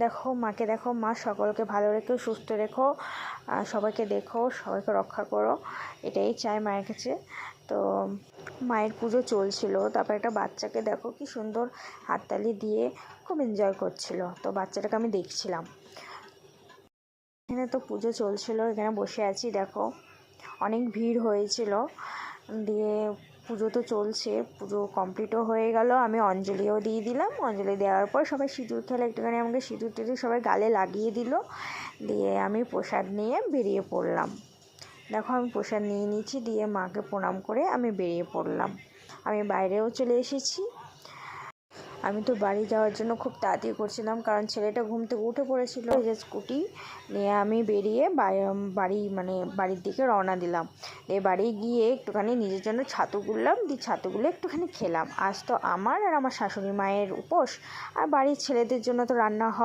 দেখো মাকে, দেখো মা সকলকে ভালো রেখো, সুস্থ রেখো, সবাইকে দেখো, সবাইকে রক্ষা করো, এটাই চাই মায়ের কাছে। তো মায়ের পুজো চলছিল, তারপর একটা বাচ্চাকে দেখো কি সুন্দর হাততালি দিয়ে খুব এনজয় করছিল, তো বাচ্চাটাকে আমি দেখছিলাম। এখানে তো পুজো চলছিল, এখানে বসে আছি, দেখো অনেক ভিড় হয়েছিল। দিয়ে পুজো তো চলছে, পুজো কমপ্লিটও হয়ে গেল, আমি অঞ্জলিও দিয়ে দিলাম। অঞ্জলি দেওয়ার পর সবাই সিঁদুর খেলে, একটুখানি আমাকে সিঁদুর টিঁদুর সবাই গালে লাগিয়ে দিল। দিয়ে আমি প্রসাদ নিয়ে বেরিয়ে পড়লাম। দেখো আমি প্রসাদ নিয়ে নিয়েছি, দিয়ে মাকে প্রণাম করে আমি বেরিয়ে পড়লাম। আমি বাইরেও চলে এসেছি। আমি তো বাড়ি যাওয়ার জন্য খুব তাড়াতাড়ি করছিলাম, কারণ ছেলেটা ঘুম থেকে উঠে পড়েছিল। এই যে স্কুটি নিয়ে আমি বেরিয়ে বাড়ির দিকে রওনা দিলাম। দিয়ে বাড়ি গিয়ে একটুখানি নিজের জন্য ছাতু গুললাম, দিয়ে ছাতুগুলো একটুখানি খেলাম। আজ তো আমার আর আমার শাশুড়ি মায়ের উপোস, আর বাড়ির ছেলেদের জন্য তো রান্না